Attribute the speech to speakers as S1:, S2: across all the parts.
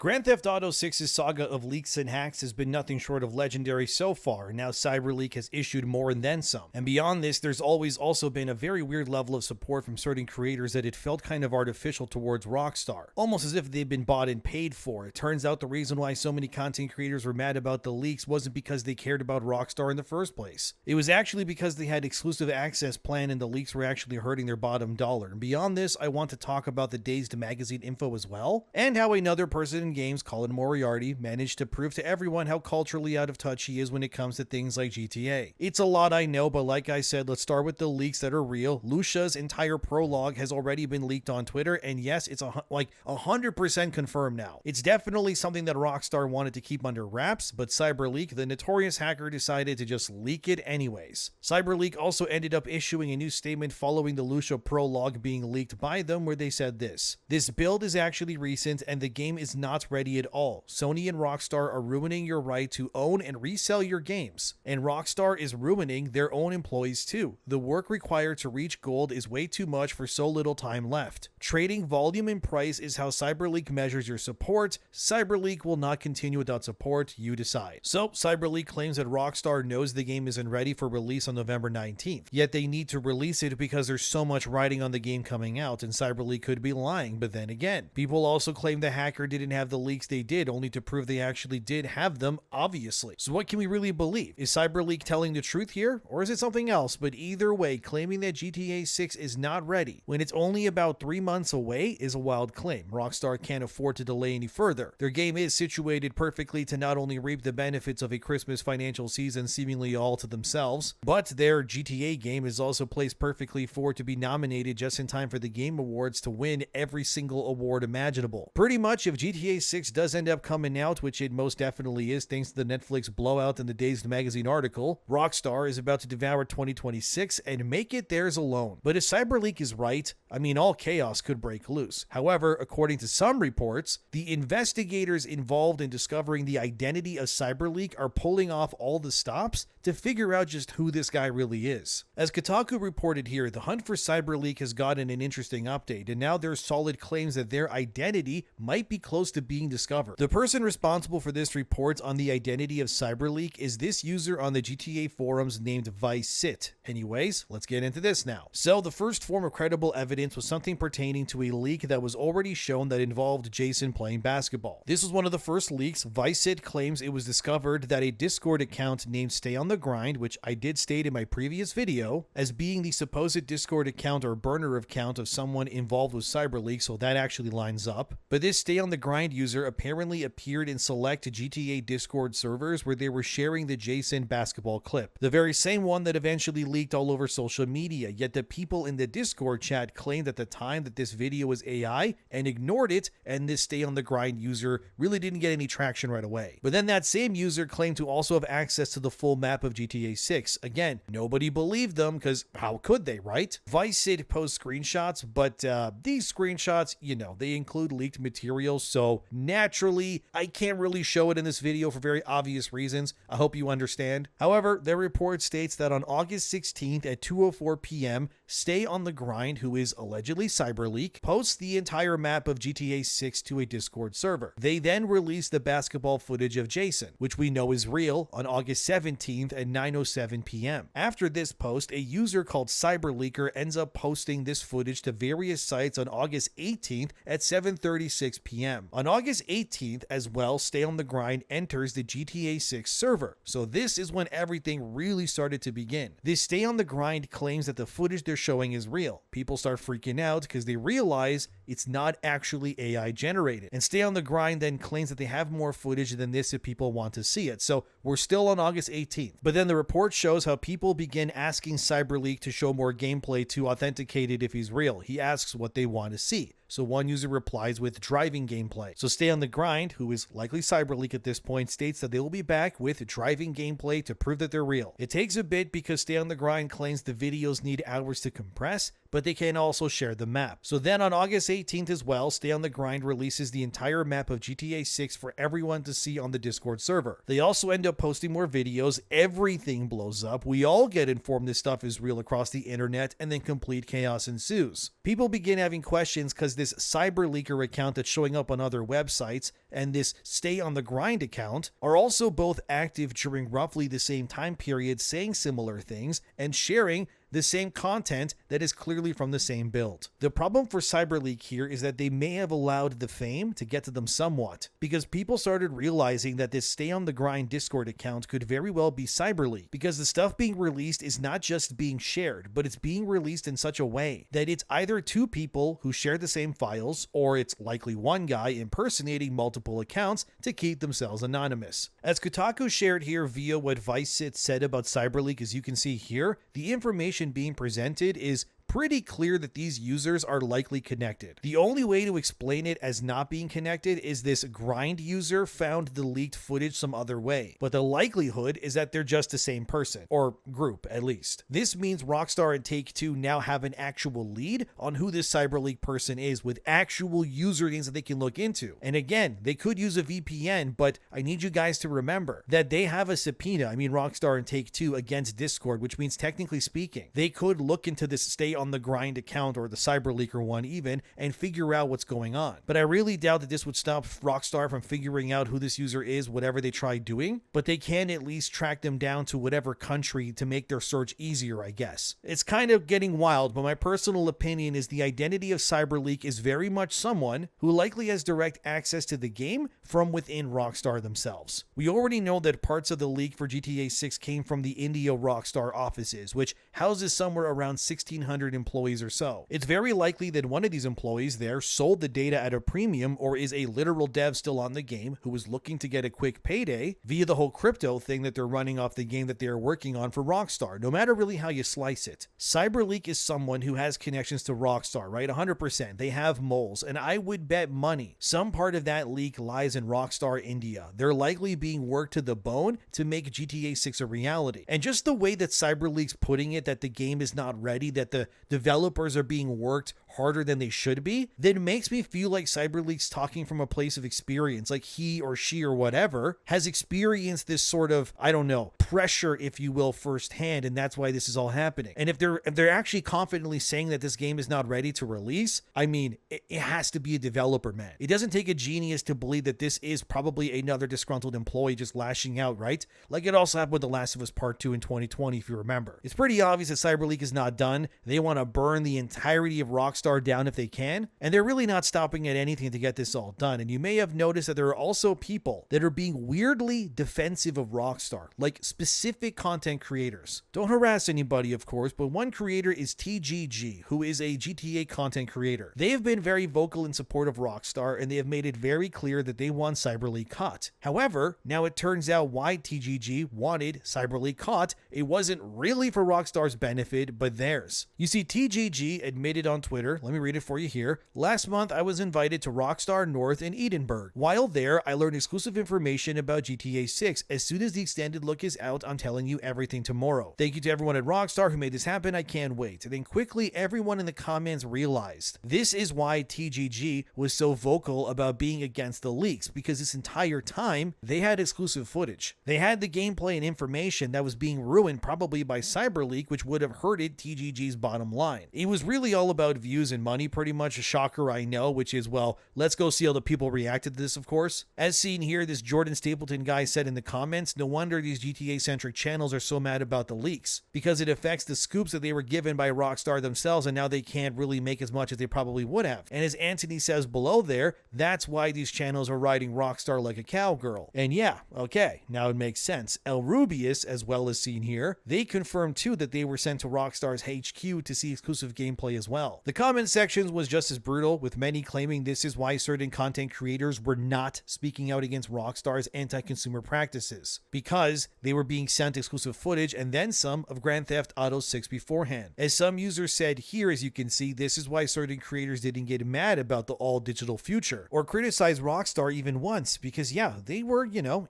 S1: Grand Theft Auto 6's saga of leaks and hacks has been nothing short of legendary so far, and now Cyberleek has issued more and then some. And beyond this, there's always also been a very weird level of support from certain creators that it felt kind of artificial towards Rockstar, almost as if they've been bought and paid for. It turns out the reason why so many content creators were mad about the leaks wasn't because they cared about Rockstar in the first place. It was actually because they had exclusive access plan and the leaks were actually hurting their bottom dollar. And beyond this, I want to talk about the Dazed magazine info as well, and how another person in games, Colin Moriarty, managed to prove to everyone how culturally out of touch he is when it comes to things like GTA. It's a lot, I know, but like I said, let's start with the leaks that are real. Lucia's entire prologue has already been leaked on Twitter, and yes, it's 100% confirmed now. It's definitely something that Rockstar wanted to keep under wraps, but Cyberleek, the notorious hacker, decided to just leak it anyways. Cyberleek also ended up issuing a new statement following the Lucia prologue being leaked by them, where they said this: "This build is actually recent and the game is not ready at all. Sony and Rockstar are ruining your right to own and resell your games. And Rockstar is ruining their own employees too. The work required to reach gold is way too much for so little time left. Trading volume and price is how Cyberleek measures your support. Cyberleek will not continue without support, you decide." So Cyberleek claims that Rockstar knows the game isn't ready for release on November 19th, yet they need to release it because there's so much riding on the game coming out, and Cyberleek could be lying. But then again, people also claim the hacker didn't have the leaks they did, only to prove they actually did have them, obviously. So what can we really believe? Is Cyberleek telling the truth here, or is it something else? But either way, claiming that GTA 6 is not ready when it's only about 3 months away is a wild claim. Rockstar can't afford to delay any further. Their game is situated perfectly to not only reap the benefits of a Christmas financial season seemingly all to themselves, but their GTA game is also placed perfectly for it to be nominated just in time for the Game Awards to win every single award imaginable. Pretty much, if GTA 6 does end up coming out, which it most definitely is thanks to the Netflix blowout in the Dazed magazine article, Rockstar is about to devour 2026 and make it theirs alone. But if Cyberleek is right, I mean, all chaos could break loose. However, according to some reports, the investigators involved in discovering the identity of Cyberleek are pulling off all the stops to figure out just who this guy really is. As Kotaku reported here, the hunt for Cyberleek has gotten an interesting update, and now there's solid claims that their identity might be close to being discovered. The person responsible for this report on the identity of Cyberleek is this user on the GTA forums named ViceSit. Anyways, let's get into this now. So the first form of credible evidence was something pertaining to a leak that was already shown that involved Jason playing basketball. This was one of the first leaks. ViceSit claims it was discovered that a Discord account named Stay on the Grind, which I did state in my previous video as being the supposed Discord account or burner account of someone involved with Cyberleek, so that actually lines up. But this Stay on the Grind user apparently appeared in select GTA Discord servers where they were sharing the Jason basketball clip, the very same one that eventually leaked all over social media. Yet the people in the Discord chat claimed at the time that this video was AI and ignored it, and this Stay on the Grind user really didn't get any traction right away. But then that same user claimed to also have access to the full map of GTA 6. Again, nobody believed them because how could they, right? ViceSid posts screenshots, but these screenshots, you know, they include leaked material, so naturally I can't really show it in this video for very obvious reasons. I hope you understand. However, their report states that on August 16th at 2:04 p.m., Stay on the Grind, who is allegedly Cyberleek, posts the entire map of GTA 6 to a Discord server. They then release the basketball footage of Jason, which we know is real, on August 17th at 9:07 p.m. After this post, a user called Cyberleaker ends up posting this footage to various sites on August 18th at 7:36 p.m. On August 18th as well, Stay on the Grind enters the GTA 6 server. So this is when everything really started to begin. This Stay on the Grind claims that the footage they're showing is real. People start freaking out because they realize it's not actually AI generated. And Stay on the Grind then claims that they have more footage than this if people want to see it. So we're still on August 18th. But then the report shows how people begin asking Cyberleek to show more gameplay to authenticate it if he's real. He asks what they want to see. So one user replies with driving gameplay. So Stay on the Grind, who is likely Cyberleek at this point, states that they will be back with driving gameplay to prove that they're real. It takes a bit because Stay on the Grind claims the videos need hours to compress, but they can also share the map. So then on August 18th as well, Stay on the Grind releases the entire map of GTA 6 for everyone to see on the Discord server. They also end up posting more videos, everything blows up, we all get informed this stuff is real across the internet, and then complete chaos ensues. People begin having questions because this Cyberleaker account that's showing up on other websites and this Stay on the Grind account are also both active during roughly the same time period, saying similar things and sharing the same content that is clearly from the same build. The problem for Cyberleek here is that they may have allowed the fame to get to them somewhat, because people started realizing that this Stay on the Grind Discord account could very well be Cyberleek, because the stuff being released is not just being shared, but it's being released in such a way that it's either two people who share the same files, or it's likely one guy impersonating multiple accounts to keep themselves anonymous. As Kotaku shared here via what ViceSit said about Cyberleek, as you can see here, the information being presented is pretty clear that these users are likely connected. The only way to explain it as not being connected is this Grind user found the leaked footage some other way, but the likelihood is that they're just the same person, or group at least. This means Rockstar and Take-Two now have an actual lead on who this Cyberleek person is, with actual usernames that they can look into. And again, they could use a VPN, but I need you guys to remember that they have a subpoena, Rockstar and Take-Two, against Discord, which means technically speaking, they could look into this Stay on the Grind account, or the Cyberleaker one even, and figure out what's going on. But I really doubt that this would stop Rockstar from figuring out who this user is, whatever they try doing, but they can at least track them down to whatever country to make their search easier, I guess. It's kind of getting wild, but my personal opinion is the identity of Cyberleek is very much someone who likely has direct access to the game from within Rockstar themselves. We already know that parts of the leak for GTA 6 came from the India Rockstar offices, which houses somewhere around 1,600 employees or so. It's very likely that one of these employees there sold the data at a premium, or is a literal dev still on the game who is looking to get a quick payday via the whole crypto thing that they're running off the game that they are working on for Rockstar, no matter really how you slice it. Cyberleek is someone who has connections to Rockstar, right? 100%. They have moles, and I would bet money some part of that leak lies in Rockstar India. They're likely being worked to the bone to make GTA 6 a reality. And just the way that Cyberleek's putting it, that the game is not ready, that the developers are being worked harder than they should be, then makes me feel like Cyberleek's talking from a place of experience, like he or she or whatever has experienced this sort of, I don't know, pressure, if you will, firsthand, and that's why this is all happening. And if they're actually confidently saying that this game is not ready to release, it has to be a developer, man. It doesn't take a genius to believe that this is probably another disgruntled employee just lashing out, right? Like it also happened with The Last of Us Part 2 in 2020, if you remember. It's pretty obvious that Cyberleek is not done. They want to burn the entirety of Rockstar down if they can, and they're really not stopping at anything to get this all done. And you may have noticed that there are also people that are being weirdly defensive of Rockstar, like specific content creators. Don't harass anybody, of course, but one creator is TGG, who is a GTA content creator. They have been very vocal in support of Rockstar, and they have made it very clear that they want Cyberleek caught. However, now it turns out why TGG wanted Cyberleek caught, it wasn't really for Rockstar's benefit, but theirs. You see, TGG admitted on Twitter, let me read it for you here, "Last month I was invited to Rockstar North in Edinburgh. While there, I learned exclusive information about GTA 6. As soon as the extended look is out, I'm telling you everything tomorrow. Thank you to everyone at Rockstar who made this happen, I can't wait." And then quickly, everyone in the comments realized this is why TGG was so vocal about being against the leaks, because this entire time, they had exclusive footage. They had the gameplay and information that was being ruined probably by Cyberleek, which would have hurted TGG's bottom line. It was really all about views and money, pretty much. A shocker, I know, which is, well, let's go see how the people reacted to this, of course. As seen here, this Jordan Stapleton guy said in the comments, no wonder these GTA-centric channels are so mad about the leaks, because it affects the scoops that they were given by Rockstar themselves, and now they can't really make as much as they probably would have. And as Anthony says below there, that's why these channels are riding Rockstar like a cowgirl. And yeah, okay, now it makes sense. El Rubius, as well as seen here, they confirmed too that they were sent to Rockstar's HQ to see exclusive gameplay as well. The comment sections was just as brutal, with many claiming this is why certain content creators were not speaking out against Rockstar's anti-consumer practices, because they were being sent exclusive footage and then some of Grand Theft Auto 6 beforehand. As some users said here, as you can see, this is why certain creators didn't get mad about the all-digital future, or criticize Rockstar even once, because yeah, they were,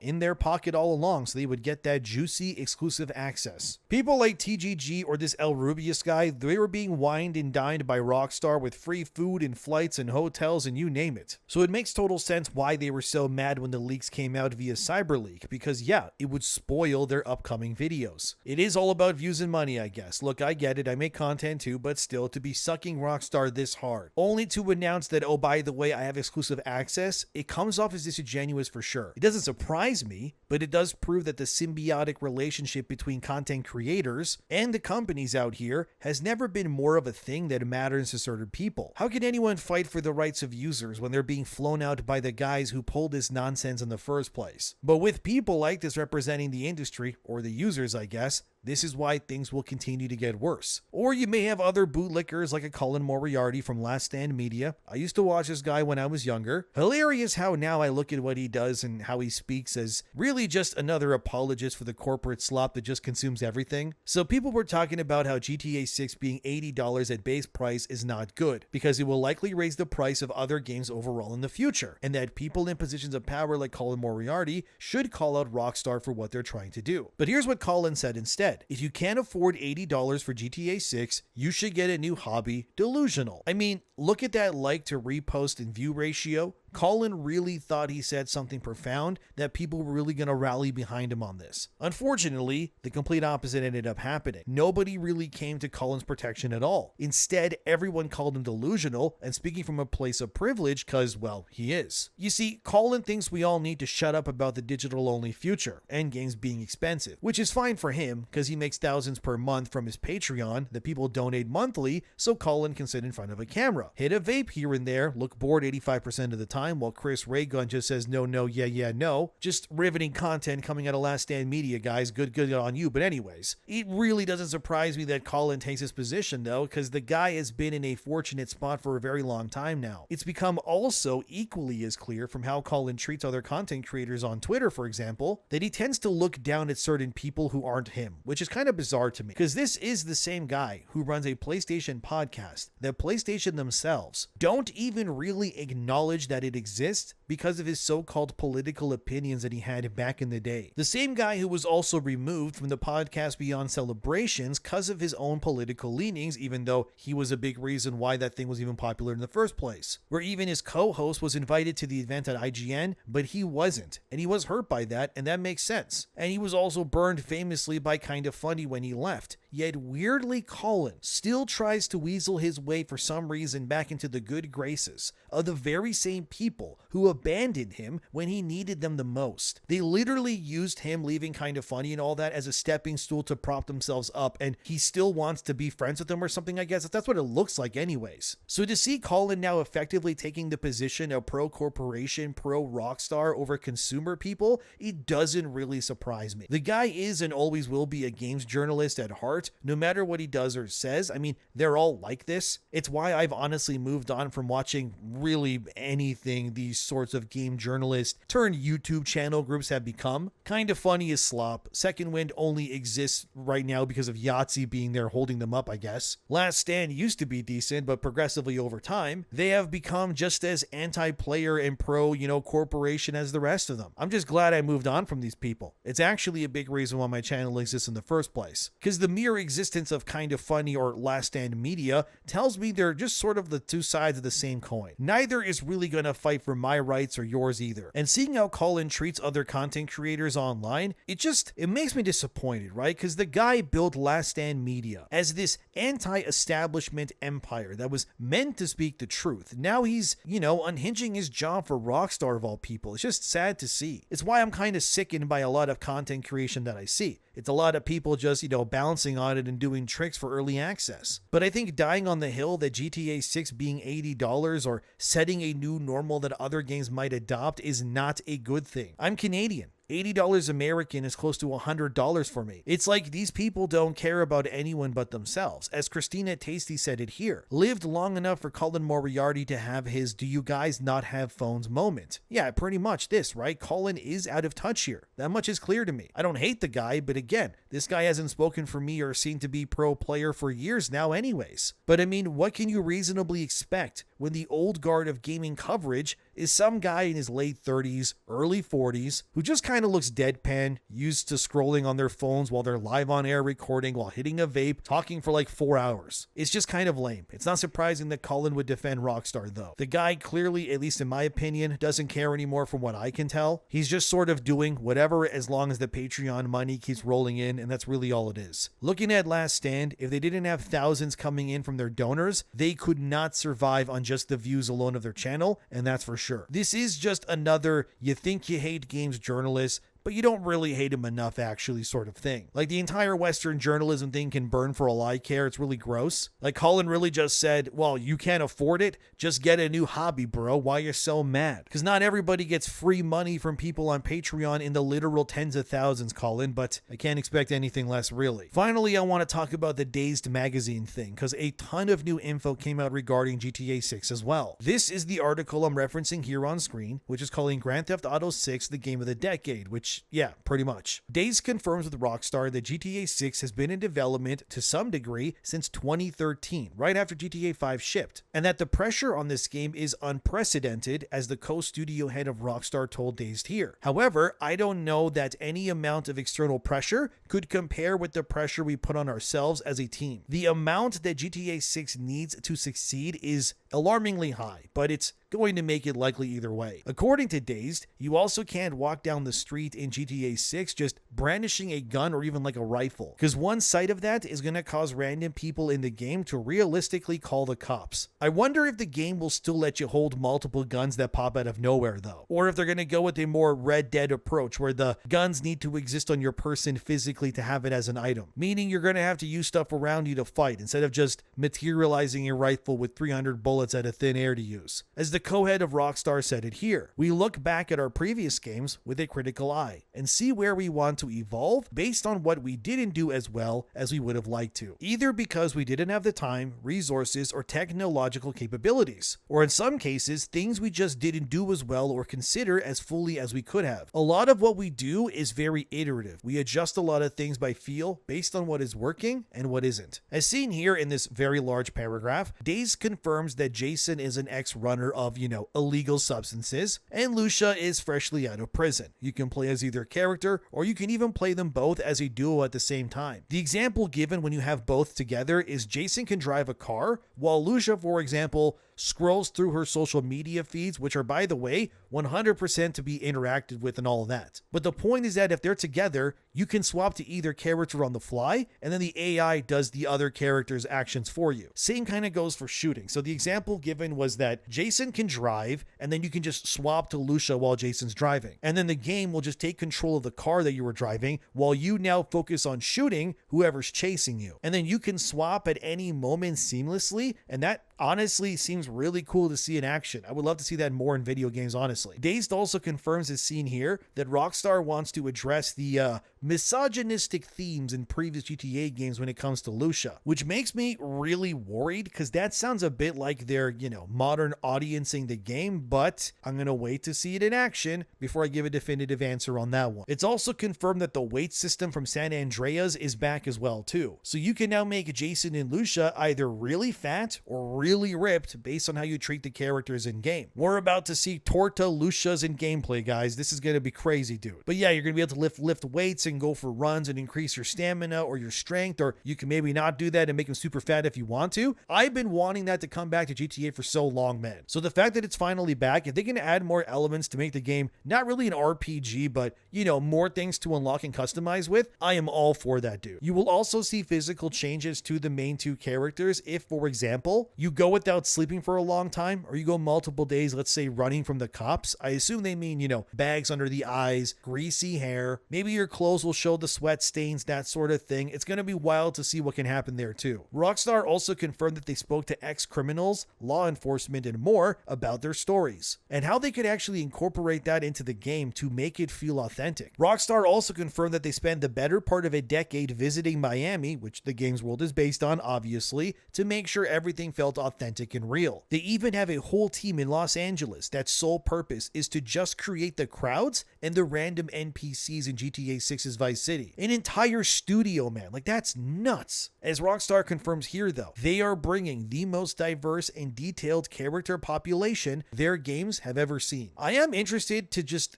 S1: in their pocket all along, so they would get that juicy exclusive access. People like TGG or this El Rubius guy, They were being wined and dined by Rockstar with free food and flights and hotels and you name it. So it makes total sense why they were so mad when the leaks came out via Cyberleek, because yeah, it would spoil their upcoming videos. It is all about views and money, I guess. Look, I get it, I make content too, but still, to be sucking Rockstar this hard, only to announce that, oh, by the way, I have exclusive access, it comes off as disingenuous for sure. It doesn't surprise me, but it does prove that the symbiotic relationship between content creators and the companies out here has never been more of a thing that matters to certain people. How can anyone fight for the rights of users when they're being flown out by the guys who pulled this nonsense in the first place? But with people like this representing the industry, or the users, I guess, this is why things will continue to get worse. Or you may have other bootlickers like a Colin Moriarty from Last Stand Media. I used to watch this guy when I was younger. Hilarious how now I look at what he does and how he speaks as really just another apologist for the corporate slop that just consumes everything. So people were talking about how GTA 6 being $80 at base price is not good, because it will likely raise the price of other games overall in the future, and that people in positions of power like Colin Moriarty should call out Rockstar for what they're trying to do. But here's what Colin said instead. If you can't afford $80 for GTA 6, you should get a new hobby, Delusional. I mean, look at that like to repost and view ratio. Colin really thought he said something profound, that people were really going to rally behind him on this. Unfortunately, the complete opposite ended up happening. Nobody really came to Colin's protection at all. Instead, everyone called him delusional, and speaking from a place of privilege, cause, well, he is. You see, Colin thinks we all need to shut up about the digital-only future, and games being expensive, which is fine for him, cause he makes thousands per month from his Patreon that people donate monthly, so Colin can sit in front of a camera, hit a vape here and there, look bored 85% of the time, while Chris Raygun just says no, no, yeah, yeah, no. Just riveting content coming out of Last Stand Media, guys. Good on you. But anyways, it really doesn't surprise me that Colin takes his position though, because the guy has been in a fortunate spot for a very long time now. It's become also equally as clear from how Colin treats other content creators on Twitter, for example, that he tends to look down at certain people who aren't him, which is kind of bizarre to me, because this is the same guy who runs a PlayStation podcast that PlayStation themselves don't even really acknowledge that it exists because of his so-called political opinions that he had back in the day. The same guy who was also removed from the podcast Beyond Celebrations because of his own political leanings, even though he was a big reason why that thing was even popular in the first place. Where even his co-host was invited to the event at IGN, but he wasn't, and he was hurt by that, and that makes sense. And he was also burned famously by Kinda Funny when he left. Yet weirdly, Colin still tries to weasel his way for some reason back into the good graces of the very same people who abandoned him when he needed them the most. They literally used him leaving Kinda Funny and all that as a stepping stool to prop themselves up, and he still wants to be friends with them or something, I guess. That's what it looks like anyways. So to see Colin now effectively taking the position of pro-corporation, pro-Rockstar over consumer people, it doesn't really surprise me. The guy is and always will be a games journalist at heart, no matter what he does or says. I mean, they're all like this. It's why I've honestly moved on from watching really anything these sorts of game journalist turned YouTube channel groups have become. Kinda Funny is slop. Second Wind only exists right now because of Yahtzee being there holding them up, I guess. Last Stand used to be decent, but progressively over time, they have become just as anti-player and pro, corporation as the rest of them. I'm just glad I moved on from these people. It's actually a big reason why my channel exists in the first place. Because the mere existence of Kinda Funny or Last Stand Media tells me they're just sort of the two sides of the same coin. Neither is really going to fight for my rights or yours either. And seeing how Colin treats other content creators online, it makes me disappointed, right? Because the guy built Last Stand Media as this anti-establishment empire that was meant to speak the truth. Now he's, unhinging his job for Rockstar of all people. It's just sad to see. It's why I'm kind of sickened by a lot of content creation that I see. It's a lot of people just, bouncing on it and doing tricks for early access. But I think dying on the hill that GTA 6 being $80 or setting a new normal that other games might adopt is not a good thing. I'm Canadian. $80 American is close to $100 for me. It's like these people don't care about anyone but themselves. As Christina Tasty said it here, lived long enough for Colin Moriarty to have his "do you guys not have phones" moment. Yeah, pretty much this, right? Colin is out of touch here. That much is clear to me. I don't hate the guy, but again, this guy hasn't spoken for me or seemed to be pro player for years now anyways. But I mean, what can you reasonably expect when the old guard of gaming coverage is some guy in his late 30s, early 40s, who just kind of looks deadpan, used to scrolling on their phones while they're live on air recording while hitting a vape, talking for like 4 hours. It's just kind of lame. It's not surprising that Colin would defend Rockstar though. The guy clearly, at least in my opinion, doesn't care anymore from what I can tell. He's just sort of doing whatever as long as the Patreon money keeps rolling in, and that's really all it is. Looking at Last Stand, if they didn't have thousands coming in from their donors, they could not survive on just the views alone of their channel, and that's for sure. This is just another you think you hate games journalist, but you don't really hate him enough actually sort of thing. Like the entire Western journalism thing can burn for all I care. It's really gross. Like Colin really just said, well, you can't afford it. Just get a new hobby, bro. Why you're so mad? Because not everybody gets free money from people on Patreon in the literal tens of thousands, Colin, but I can't expect anything less really. Finally, I want to talk about the Dazed magazine thing because a ton of new info came out regarding GTA 6 as well. This is the article I'm referencing here on screen, which is calling Grand Theft Auto 6 the game of the decade, which yeah, pretty much. Dazed confirms with Rockstar that GTA 6 has been in development to some degree since 2013, right after GTA 5 shipped, and that the pressure on this game is unprecedented, as the co-studio head of Rockstar told Dazed here. However, I don't know that any amount of external pressure could compare with the pressure we put on ourselves as a team. The amount that GTA 6 needs to succeed is alarmingly high, but it's going to make it likely either way. According to Dazed, you also can't walk down the street in GTA 6 just brandishing a gun or even like a rifle, because one sight of that is going to cause random people in the game to realistically call the cops. I wonder if the game will still let you hold multiple guns that pop out of nowhere though, or if they're going to go with a more Red Dead approach where the guns need to exist on your person physically to have it as an item, meaning you're going to have to use stuff around you to fight instead of just materializing a rifle with 300 bullets out of thin air to use. As the co-head of Rockstar said it here, we look back at our previous games with a critical eye and see where we want to evolve based on what we didn't do as well as we would have liked to, either because we didn't have the time, resources, or technological capabilities, or in some cases, things we just didn't do as well or consider as fully as we could have. A lot of what we do is very iterative. We adjust a lot of things by feel based on what is working and what isn't. As seen here in this very large paragraph, Dazed confirms that Jason is an ex-runner of, illegal substances, and Lucia is freshly out of prison. You can play as either character, or you can even play them both as a duo at the same time. The example given when you have both together is Jason can drive a car, while Lucia, for example, scrolls through her social media feeds, which are, by the way, 100% to be interacted with and all of that. But the point is that if they're together, you can swap to either character on the fly, and then the AI does the other character's actions for you. Same kind of goes for shooting. So the example given was that Jason can drive, and then you can just swap to Lucia while Jason's driving. And then the game will just take control of the car that you were driving, while you now focus on shooting whoever's chasing you. And then you can swap at any moment seamlessly, and that honestly seems really cool to see in action. I would love to see that more in video games, honestly. Dazed also confirms as seen here that Rockstar wants to address the misogynistic themes in previous GTA games when it comes to Lucia, which makes me really worried because that sounds a bit like they're, modern audiencing the game, but I'm gonna wait to see it in action before I give a definitive answer on that one. It's also confirmed that the weight system from San Andreas is back as well too. So you can now make Jason and Lucia either really fat or really ripped based on how you treat the characters in game. We're about to see Torta Lucias in gameplay, guys. This is gonna be crazy, dude. But yeah, you're gonna be able to lift weights and go for runs and increase your stamina or your strength, or you can maybe not do that and make them super fat if you want to. I've been wanting that to come back to GTA for so long, man. So the fact that it's finally back, if they can add more elements to make the game not really an RPG, but more things to unlock and customize with, I am all for that, dude. You will also see physical changes to the main two characters if, for example, you go without sleeping for a long time, or you go multiple days, let's say running from the cops. I assume they mean, bags under the eyes, greasy hair, maybe your clothes will show the sweat stains, that sort of thing. It's going to be wild to see what can happen there too. Rockstar also confirmed that they spoke to ex-criminals, law enforcement, and more about their stories and how they could actually incorporate that into the game to make it feel authentic. Rockstar also confirmed that they spent the better part of a decade visiting Miami, which the game's world is based on, obviously, to make sure everything felt authentic authentic and real. They even have a whole team in Los Angeles that's sole purpose is to just create the crowds and the random NPCs in GTA 6's Vice City. An entire studio, man. Like, that's nuts. As Rockstar confirms here, though, they are bringing the most diverse and detailed character population their games have ever seen. I am interested to just,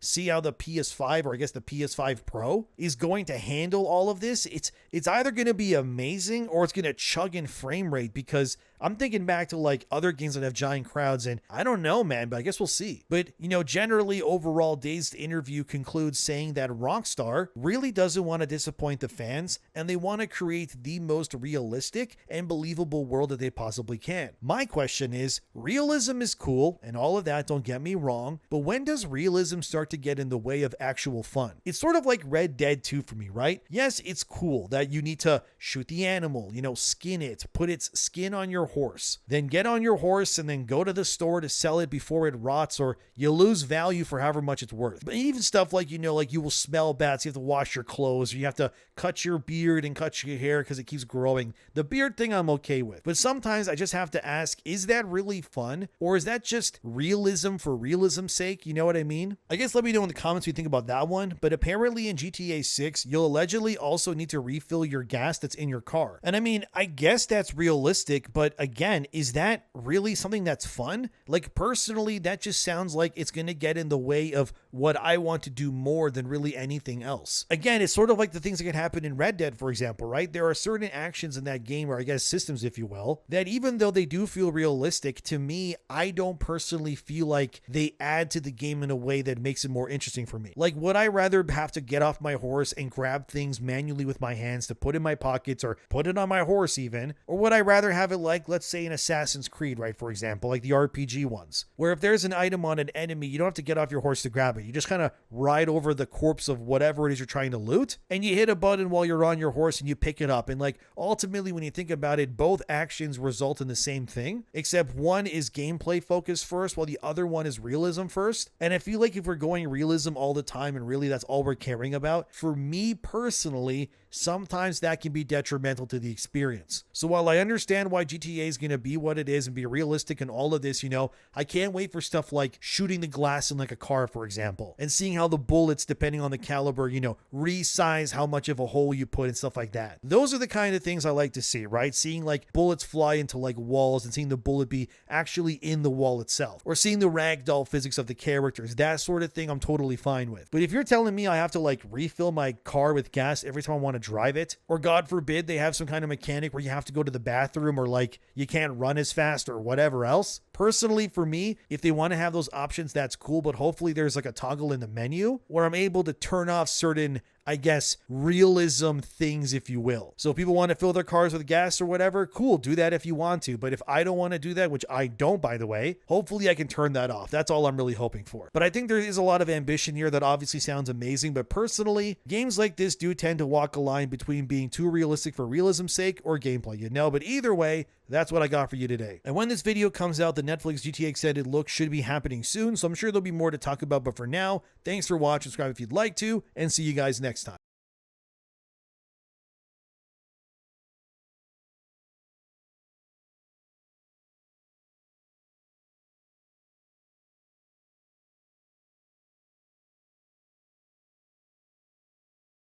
S1: see how the PS5, or I guess the PS5 Pro, is going to handle all of this. It's either going to be amazing or it's going to chug in frame rate, because I'm thinking back to like other games that have giant crowds, and I don't know, man, but I guess we'll see. But, generally overall, Dazed interview concludes saying that Rockstar really doesn't want to disappoint the fans, and they want to create the most realistic and believable world that they possibly can. My question is, realism is cool and all of that, don't get me wrong, but when does realism start to get in the way of actual fun? It's sort of like Red Dead 2 for me, right? Yes, it's cool that you need to shoot the animal, skin it, put its skin on your horse, then get on your horse and then go to the store to sell it before it rots, or you lose value for however much it's worth. But even stuff like, like you will smell bad, so you have to wash your clothes, or you have to cut your beard and cut your hair because it keeps growing. The beard thing I'm okay with, but sometimes I just have to ask, is that really fun? Or is that just realism for realism's sake? You know what I mean? I guess let me know in the comments what you think about that one, but apparently in GTA 6, you'll allegedly also need to refill your gas that's in your car. And I mean, I guess that's realistic, but again, is that really something that's fun? Like, personally, that just sounds like it's going to get in the way of what I want to do more than really anything else. Again, it's sort of like the things that can happen in Red Dead, for example, right? There are certain actions in that game, or I guess systems, if you will, that even though they do feel realistic, to me, I don't personally feel like they add to the game in a way that makes it more interesting for me. Like, would I rather have to get off my horse and grab things manually with my hands to put in my pockets or put it on my horse even? Or would I rather have it like, let's say, in Assassin's Creed, right, for example, like the RPG ones, where if there's an item on an enemy, you don't have to get off your horse to grab it. You just kind of ride over the corpse of whatever it is you're trying to loot, and you hit a button while you're on your horse and you pick it up. And like, ultimately, when you think about it, both actions result in the same thing, except one is gameplay focused first while the other one is realism first. And I feel like if we're going realism all the time and really that's all we're caring about, for me personally, sometimes that can be detrimental to the experience. So while I understand why GTA is going to be what it is and be realistic and all of this, I can't wait for stuff like shooting the glass in like a car, for example, and seeing how the bullets, depending on the caliber, resize how much of a hole you put and stuff like that. Those are the kind of things I like to see, right? Seeing like bullets fly into like walls and seeing the bullet be actually in the wall itself, or seeing the ragdoll physics of the characters, that sort of thing I'm totally fine with. But if you're telling me I have to like refill my car with gas every time I want to drive it, or God forbid they have some kind of mechanic where you have to go to the bathroom, or like you can't run as fast or whatever else, personally for me, if they want to have those options, that's cool, but hopefully there's like a toggle in the menu where I'm able to turn off certain, I guess, realism things, if you will. So if people want to fill their cars with gas or whatever, cool, do that if you want to. But if I don't want to do that, which I don't, by the way, hopefully I can turn that off. That's all I'm really hoping for. But I think there is a lot of ambition here that obviously sounds amazing. But personally, games like this do tend to walk a line between being too realistic for realism's sake or gameplay, But either way, that's what I got for you today. And when this video comes out, the Netflix GTA extended look should be happening soon, so I'm sure there'll be more to talk about. But for now, thanks for watching, subscribe if you'd like to, and see you guys next time.